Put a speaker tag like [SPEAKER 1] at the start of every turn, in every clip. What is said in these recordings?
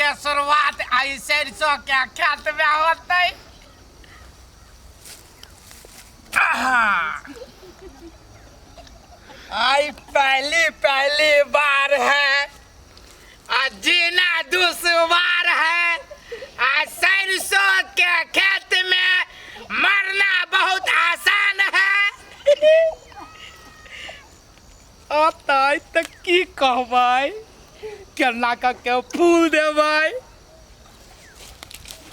[SPEAKER 1] के शुरुआत आई सरसों के खेत में होते। आई पहली बार है, जीना दुश्वार है। सरसों के खेत में मरना बहुत आसान है। अतः तक की कहबै, केना के फूल देबै,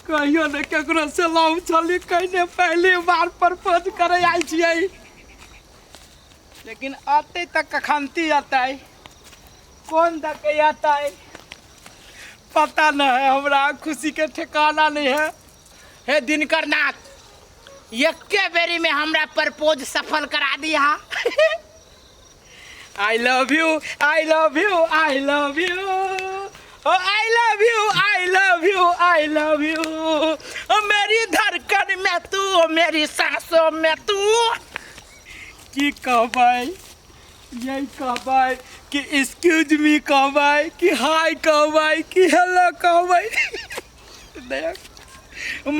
[SPEAKER 1] कहियो ने केकरो से लव छली, कहने पहली बार प्रपोज करे आयल छियै। लेकिन आते तक कखनती आते, कौन दके आते पता न है। हमरा खुशी के ठिकाना नहीं है। हे दिनकर नाथ, एके बेरी में हमरा प्रपोज सफल करा दिया। I love you, I love you, I love you, oh I love you, I love you, I love you, oh मेरी धड़कन में तू, oh मेरी सांसों में तू। की कहबै, यही कहबै कि एक्सक्यूज मी कहबै, कि हाय कहबै, कि हेलो कहबै।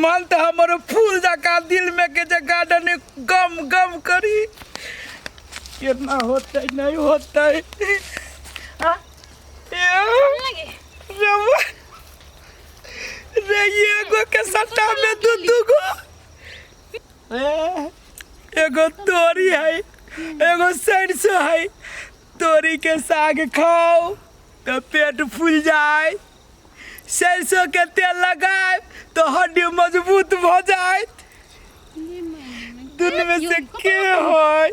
[SPEAKER 1] मन तो हमारे फूल जका दिल में के जे गार्डन गम गम करी, कितना होता नहीं होता है। रे एगो के सट्टा में दू गो, एगो तोरी है, एगो सरसों है। तोरी के साग खाओ तो पेट फूल जाए, सरसों के तेल लगाए तो हड्डी मजबूत हो जाए। दुनू में से के होय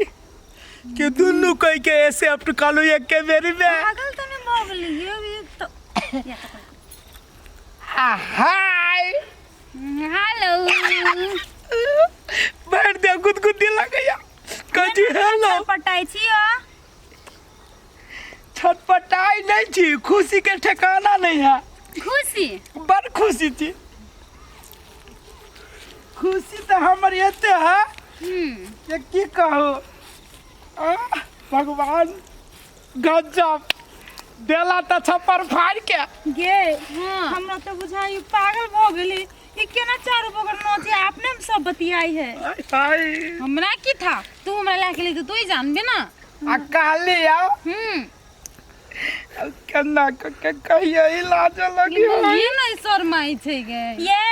[SPEAKER 1] कि दुनू कह के ऐसे अपकालो एक के बेरी में
[SPEAKER 2] पागल तो नहीं मोग लिए अभी तो या तो
[SPEAKER 1] हाय
[SPEAKER 2] हेलो
[SPEAKER 1] बैठ दे, गुदगुदी लगैया कजी हेलो।
[SPEAKER 2] पटाई छियो,
[SPEAKER 1] छटपटाई नहीं छी, खुशी के ठिकाना नहीं है।
[SPEAKER 2] खुशी
[SPEAKER 1] बड़ खुशी थी, खुशी तो हमर एते है ये की कहो। भगवान गजब देला तो छप्पर फाड़ के
[SPEAKER 2] गे। हमरा तो बुझाई पागल भ गेली। ई केना चारू बगल नोचे आपने सब बतियाई है।
[SPEAKER 1] हाय
[SPEAKER 2] हमरा की था, तू हमरा लाके ले तू ही जानबे ना।
[SPEAKER 1] आ कहली आओ केना के कहियो इलाज लगी हो।
[SPEAKER 2] ये नहीं शर्माई छै गे। ये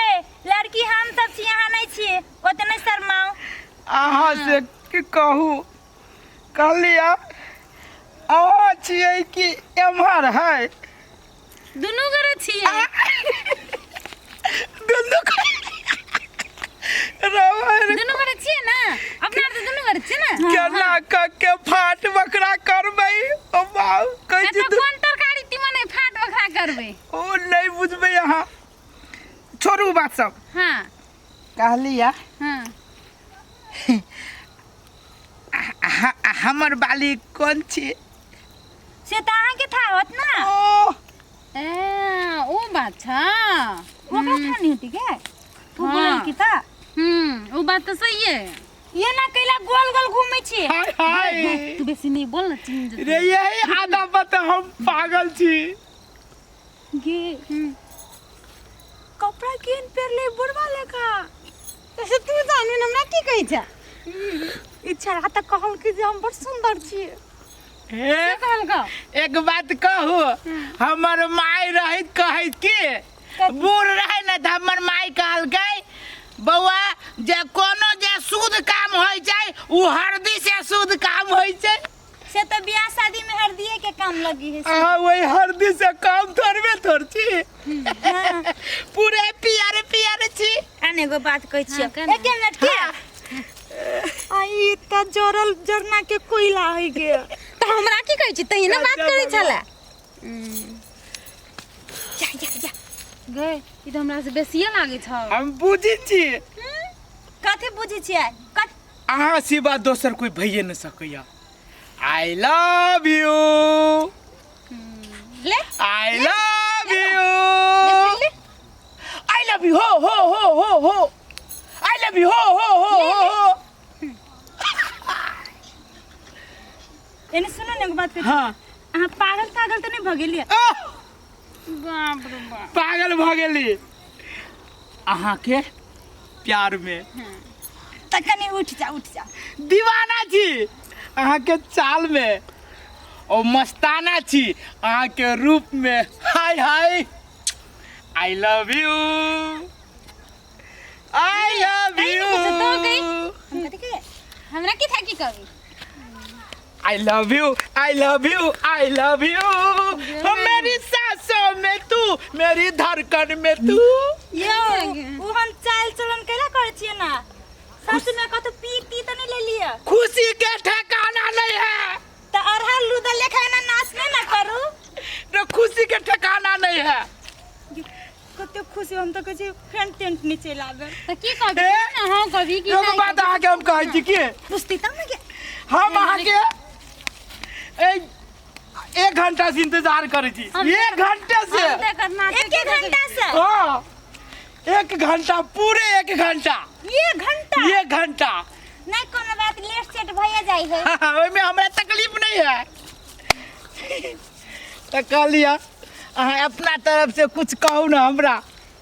[SPEAKER 2] लड़की हम सब छी, यहाँ नहीं छी, ओतने शर्माओ।
[SPEAKER 1] अहाँ से की कहू, कहलिया अहाँ छियै कि एम्हर है
[SPEAKER 2] दुनू करे छियै,
[SPEAKER 1] दुनू
[SPEAKER 2] दुनू करे छियै ना, अपना तो दुनू करे छियै ना।
[SPEAKER 1] केना के फाट बकरा करबै, ओ बाऊ कह
[SPEAKER 2] अच्छा कोन तरकारी तिमने फाट बखरा करबै,
[SPEAKER 1] ओ नहीं बुझबै अहाँ, छोड़ू बात सब।
[SPEAKER 2] हां
[SPEAKER 1] कहलिया
[SPEAKER 2] हां
[SPEAKER 1] हमर बाली कौन छी
[SPEAKER 2] से त अहाँ के था होत ना।
[SPEAKER 1] ओ
[SPEAKER 2] ए ओ बात छ, ओकरा था नहीं होती के तू बोलन की था। ओ बात तो सही है। ये ना कैला गोल गोल घूमै छी।
[SPEAKER 1] हाय हाय
[SPEAKER 2] तू बेसी नहीं बोल ना, चिंज
[SPEAKER 1] रे यही आधा बता हम पागल छी।
[SPEAKER 2] गे कपड़ा केन पेर ले बुरवा लेका, ऐसे तू जाने न हमरा की कहै छ। इच्छा रात कहल कि जे हम बड़ सुंदर छी।
[SPEAKER 1] हे
[SPEAKER 2] कहल का
[SPEAKER 1] एक बात कहू, हमर माय रहित कहैत कि बूढ़ रहे न त हमर माय कहल गई बौआ जे कोनो जे शुद्ध काम होय छै उ हरदी से शुद्ध काम होय छै।
[SPEAKER 2] से तो बियाह शादी में हरदिए के काम लगी है।
[SPEAKER 1] आ वही हरदी से काम थोड़बे थोड़ छी, पूरे पियर पियर छी।
[SPEAKER 2] आने गो बात कहै छी, एक मिनट के आई त जोरल जरना के कोयला है गे। त हमरा की कहै छी, तही ना बात करै छला। जा जा जा गे, ई त हमरा से बेसिए लागे छ।
[SPEAKER 1] हम बुझी छी,
[SPEAKER 2] कथि बुझी छी, कथ
[SPEAKER 1] अहाँ सिवा दोसर कोई भइए न सकैया। आई लव यू,
[SPEAKER 2] ले
[SPEAKER 1] आई लव यू,
[SPEAKER 2] ले
[SPEAKER 1] आई लव यू, हो हो हो हो हो, आई लव यू, हो हो हो हो हो।
[SPEAKER 2] एने सुनो ने एक बात कहै छी।
[SPEAKER 1] हाँ
[SPEAKER 2] अहाँ पागल पागल त नहीं भ गेलिए। बाप रे बाप।
[SPEAKER 1] पागल भ गेली अहाँ के प्यार में।
[SPEAKER 3] त कनी उठ जा
[SPEAKER 1] दीवाना छी अहाँ के चाल में और मस्ताना छी अहाँ के रूप में। Hi hi I love you I love
[SPEAKER 2] कहीं
[SPEAKER 1] यू
[SPEAKER 2] नहीं कुछ तो कहीं।
[SPEAKER 3] हम कथी के
[SPEAKER 2] हमरा की था की कभी।
[SPEAKER 1] आई love you I love you I love you मेरी सांसों में तू मेरी धड़कन में तू।
[SPEAKER 3] यो उ हम चाल चलन केला करे छिए ना सच में कतो पी त नहीं ले लिया
[SPEAKER 1] खुशी के ठिकाना नहीं है
[SPEAKER 3] त अरहर लूदा लेखा ना नाचने ना करू
[SPEAKER 1] तो खुशी के ठिकाना नहीं है।
[SPEAKER 3] कते खुशी हम तो कहे फ्रेंड टेंट नीचे लागे
[SPEAKER 2] तो की कभी
[SPEAKER 1] ए?
[SPEAKER 2] ना हां कभी की
[SPEAKER 1] एगो बात अहाँ के हम कहै छी कि
[SPEAKER 3] पुछती तब ना के
[SPEAKER 1] हम अहाँ के एक घंटा से इंतजार करे छी। एक घंटे से
[SPEAKER 3] एक घंटा से
[SPEAKER 1] हाँ एक घंटा पूरे एक घंटा
[SPEAKER 3] ये घंटा
[SPEAKER 1] एक घंटा
[SPEAKER 3] नहीं कोनो बात लेट सेट भइया जाई है
[SPEAKER 1] ओइ में हमरा तकलीफ नहीं है। तो कह लिया अहाँ अपना तरफ से कुछ कहू ना हमरा।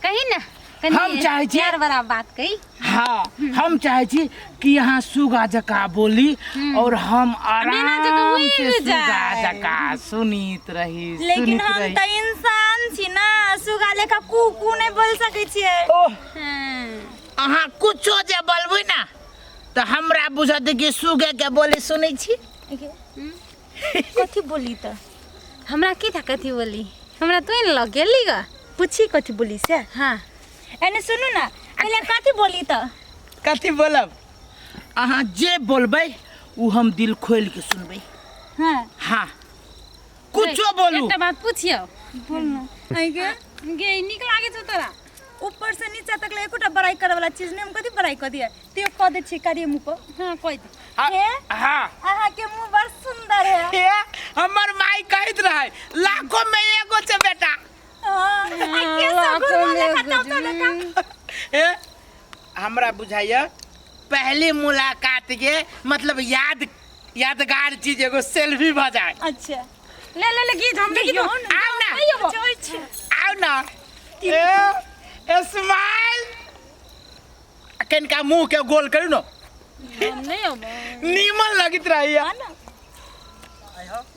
[SPEAKER 2] कहीं ना
[SPEAKER 1] हम चाहे छी
[SPEAKER 2] यार बड़ा बात कही।
[SPEAKER 1] हाँ हम चाहे छी कि यहाँ सुगा जका बोली और हम
[SPEAKER 2] बिना जका
[SPEAKER 1] आराम
[SPEAKER 2] हुई
[SPEAKER 1] से
[SPEAKER 2] भी
[SPEAKER 1] सुगा
[SPEAKER 2] जाए।
[SPEAKER 1] जका सुनीत रही
[SPEAKER 3] लेकिन
[SPEAKER 1] सुनीत
[SPEAKER 3] हम
[SPEAKER 1] रही।
[SPEAKER 3] त इंसान छी ना सुगा लेखा कू नहीं बोल सकै छिए
[SPEAKER 1] ओह
[SPEAKER 2] हां
[SPEAKER 1] अहाँ कुछो जे बोलबै ना तो हमरा बुझत कि सुगे के बोली सुनै छी।
[SPEAKER 3] कथी बोली त
[SPEAKER 2] हमरा की था कथी बोली हमरा तो इन लग गेली ग।
[SPEAKER 3] पूछी कथी बोली से
[SPEAKER 2] हां
[SPEAKER 3] एने सुनू ना पहले कथी बोली त
[SPEAKER 1] कथी बोलब अहाँ जे बोलबै उ हम दिल खोल के सुनबै।
[SPEAKER 3] हां
[SPEAKER 1] हाँ कुछो बोलू
[SPEAKER 2] एकटा बात पूछियो
[SPEAKER 3] बोल ना आई के
[SPEAKER 2] गे निक लागे छ तोरा
[SPEAKER 3] ऊपर से नीचे तक ले एकोटा बड़ाई करे वाला चीज ने हम कथी बड़ाई कर दिया त्यो कह दे छी करिए मुंह पर
[SPEAKER 2] हां कोई दे
[SPEAKER 1] हाँ
[SPEAKER 3] आहा के मुंह बड़ सुंदर है
[SPEAKER 1] ये हमर माई कहत रहे लाखों में एगो छे बेटा।
[SPEAKER 3] के सगुर वाला खाता तो लगा
[SPEAKER 1] ए हमरा बुझाइया पहली मुलाकात के मतलब यादगार चीज एगो सेल्फी भ जाए।
[SPEAKER 3] अच्छा
[SPEAKER 2] ले गीत हम देखियो
[SPEAKER 1] आओ ना
[SPEAKER 3] जोई छी
[SPEAKER 1] आओ ना ए स्माइल कनका मुंह के गोल करू ना
[SPEAKER 2] नहीं हो
[SPEAKER 1] नीमन लगित रहिया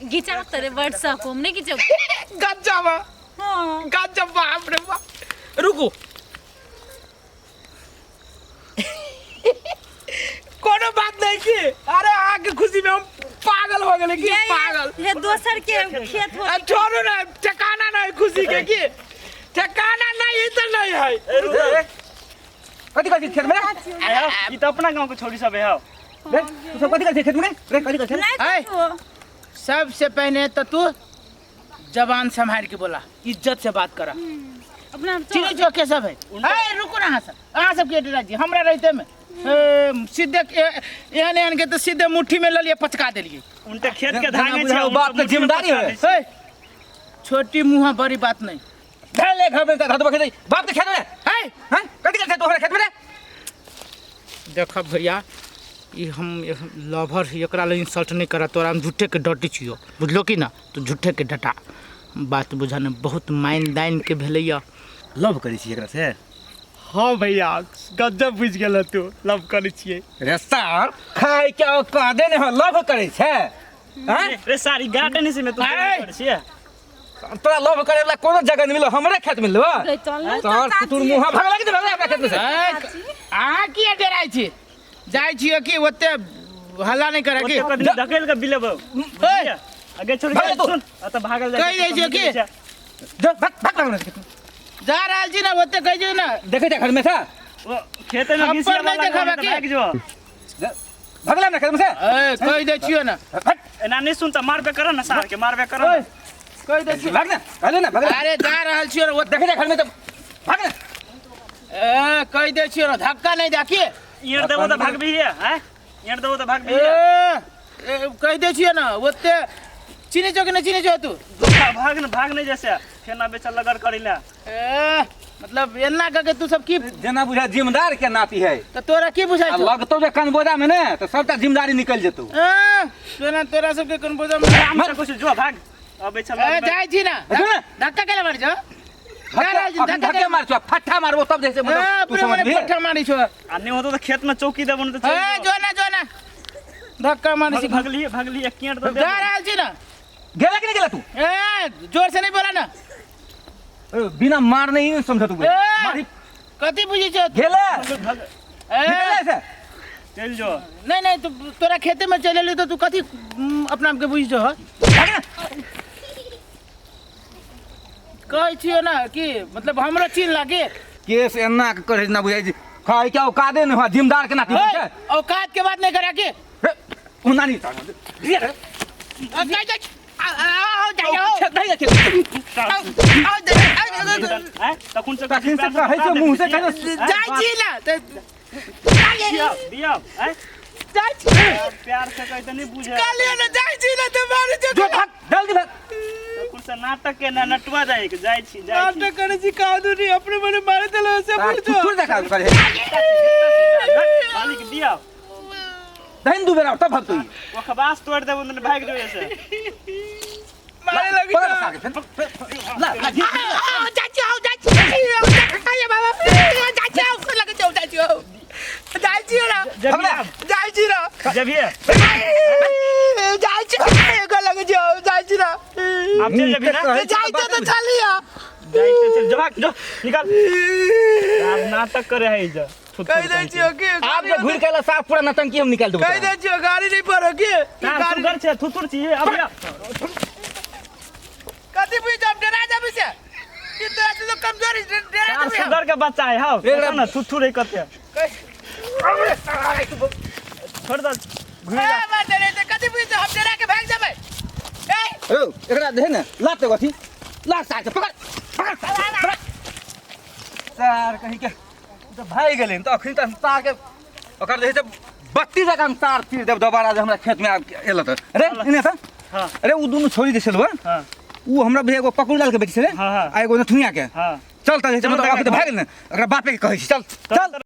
[SPEAKER 2] घिचा तरे व्हाट्सएप को हमने खींचो
[SPEAKER 1] गजब
[SPEAKER 3] हां
[SPEAKER 1] गजब बाप रे बाप। रुको कोनो बात नहीं की अरे आगे खुशी में हम पागल हो गए कि पागल
[SPEAKER 3] ये दोसर के खेत हो
[SPEAKER 1] छोड़ो ना ठिकाना नहीं खुशी के की ठिकाना नहीं तो नहीं है।
[SPEAKER 4] कथी खेत में आयो ई त अपना गांव के छोरी सब है रे तू सब कथी खेत में रे कथी खेत
[SPEAKER 1] है सबसे पहले तो तू जबान संभाल के बोला इज्जत से बात करा
[SPEAKER 2] अपना
[SPEAKER 1] चीनी जो के सब है रुको ना अहाँ सब के डरा जी हमरा रहते में सीधे एहन के तो सीधे मुट्ठी में ले लिए पचका देलिए
[SPEAKER 4] उनके खेत के धागे छै
[SPEAKER 5] बाप के जिम्मेदारी है
[SPEAKER 1] छोटी मुंह बड़ी बात नहीं
[SPEAKER 5] ले घर में धद बखे बाप के खेत में है हैं कथी खेत तोहरा खेत में रे
[SPEAKER 1] देख भैया ये हम लवर एकरा ले इंसल्ट नहीं करा तोरा हम झूठे के डटी छियो बुझलो कि ना तो झूठे के डटा बात बुझाने बहुत माइन दाइन के भेलैया।
[SPEAKER 5] लव करै छी एकरा से
[SPEAKER 1] हाँ भैया गजब बुझ गेल तू लव करे छिए
[SPEAKER 5] रे सार खाय क्या कह दे ने लव करै छै हैं
[SPEAKER 4] रे सारी गार्डन से में तू कर छिए
[SPEAKER 5] तोरा लव करे वाला कोनो जगह नहीं मिलो हमरे खेत में मिलबो तोर तू मुंह भाग लगी दे अपना खेत में से
[SPEAKER 1] आ की डराई छी जाय छियो कि ओते हल्ला नहीं करे कि
[SPEAKER 4] ओते ढकेल के बिलेब आगे छोड़ के सुन त भागल
[SPEAKER 1] कह दे छियो कि
[SPEAKER 5] जो भाग लग रे
[SPEAKER 1] जा रहल छी ना ओते कह दियो ना
[SPEAKER 5] देखे जा घर में था
[SPEAKER 4] वो खेत में घिसिया
[SPEAKER 1] अपन नहीं
[SPEAKER 4] वाला
[SPEAKER 1] देखा
[SPEAKER 4] भाग
[SPEAKER 1] बाकी।
[SPEAKER 4] जो
[SPEAKER 5] भागला ना खेत में से
[SPEAKER 1] कह दे छियो ना
[SPEAKER 4] एना नहीं सुन त मारबे कर ना सार के मारबे कर ना
[SPEAKER 1] कह दे छियो
[SPEAKER 5] भाग ना अरे ना भाग
[SPEAKER 1] अरे जा रहल छियो ना ओते
[SPEAKER 5] देखे जा घर में तो भाग ना
[SPEAKER 1] कह दे छियो ना धक्का नहीं देखिए
[SPEAKER 4] ईड़ देबो त भागबी है हैं ईड़ देबो त भागबी है
[SPEAKER 1] कह दे छियो ना ओते चीनी चौक ना चीनी चौ तू
[SPEAKER 4] भाग नहीं जैसे फेना बेचा लगड़ करिला
[SPEAKER 1] मतलब एना करके तू सब की
[SPEAKER 5] जना बुझा जिम्मेदार के नाती है
[SPEAKER 1] तो तोरा की बुझाई छौ
[SPEAKER 5] लगतो जे कनबोदा में ने तो सबटा जिम्मेदारी निकल जेतौ
[SPEAKER 1] तोरा सब के कौन बोझा में
[SPEAKER 4] हम से कुछ जो भाग अबे चल
[SPEAKER 1] ए जाय छी ना धक्का केला मार छो
[SPEAKER 5] धक्के मार छो फट्टा मारबो तब जैसे मतलब तू समझ ले
[SPEAKER 1] फट्टा मारी छो
[SPEAKER 4] आने हो तो खेत में चौकी देबो न तो
[SPEAKER 1] ए जो ना धक्का मारी छी
[SPEAKER 4] भागली एक किंट तो दे
[SPEAKER 1] जा रहल छी ना
[SPEAKER 5] गेला कि नहीं गेला तू
[SPEAKER 1] ए जोर से नहीं बोला ना
[SPEAKER 5] बिना मार नहीं समझ तू मारी
[SPEAKER 1] कथी बुझी छो
[SPEAKER 5] गेला
[SPEAKER 1] ए
[SPEAKER 5] ऐसे
[SPEAKER 4] चल जो
[SPEAKER 1] नहीं तू तोरा खेते में चले ली तो तू कथी अपना आप के बुझी छो कहै छियो ना कि मतलब हमरा चीन लागे
[SPEAKER 5] केस एना करे ना बुझाई छी खाई क्या औकादे न जिम्मेदार के नाती है
[SPEAKER 1] औकात के बात नहीं करा के
[SPEAKER 5] उना नहीं
[SPEAKER 4] तखुन से
[SPEAKER 5] कहीं से कहे छो मुंह से कहे
[SPEAKER 1] जाय छी ना
[SPEAKER 4] दिया
[SPEAKER 1] जाय छी
[SPEAKER 4] प्यार से कहते नहीं बुझे
[SPEAKER 1] कालिया ना जाय छी ना तो मारे
[SPEAKER 5] जो भाग जल्दी भाग
[SPEAKER 4] तखुन से नाटक के ना नटवा जाए के जाय छी
[SPEAKER 1] नाटक करे छी कादू नहीं अपने मने मारे देलो से पूछो
[SPEAKER 5] तू देखा करे
[SPEAKER 4] पानी के दिया
[SPEAKER 5] दहिन दू बेरा तब भाग तू
[SPEAKER 4] वो खबास तोड़ दे उन्होंने भाग दे ऐसे
[SPEAKER 1] मारे लगी
[SPEAKER 5] ला
[SPEAKER 1] जाची काया बाबा जाची ना जाची ना
[SPEAKER 4] जब ये
[SPEAKER 1] जाची को लग जाओ जाची ना
[SPEAKER 4] आप चल जब ना
[SPEAKER 1] जाइते तो चलिया
[SPEAKER 4] जाइते चल जब जो निकल यार नाटक करे है इधर
[SPEAKER 1] कह दे छियो कि
[SPEAKER 5] आप जो घुर केला साफ पूरा नतंकी हम निकाल देबो
[SPEAKER 1] कह दे छियो गाड़ी नहीं पड़ो के
[SPEAKER 4] गाड़ी घर से थुथुर चाहिए अब
[SPEAKER 1] कथी भी जब डरा जाबे से कि तोरा तो कमजोरी डरा
[SPEAKER 4] यार
[SPEAKER 1] जाबे
[SPEAKER 4] सुगर के बच्चा है हां देखो ना थुथुर है कते छोड़ दो घुर जा
[SPEAKER 1] मार दे ते कथी भी हम डरा के भाग जाबे ए
[SPEAKER 5] ओ एकरा दे ना लात गथी लात साथ पकड़ सर कहीं के तो भाई गेले तो अखनी त तार के ओकर दे से 32 जगह हम तार फिर देब दोबारा जे हमरा खेत में आब एलो त अरे इने त
[SPEAKER 4] हां
[SPEAKER 5] अरे उ दोनों छोड़ी दे छलवा
[SPEAKER 4] हां
[SPEAKER 5] उ हमरा भे एगो पकड़ डाल के बेटी छले
[SPEAKER 4] हां
[SPEAKER 5] आ एगो नथुनिया के
[SPEAKER 4] हां
[SPEAKER 5] चल त मतलब आके त भाग गेल ने ओकरा बापे के कहै छी चल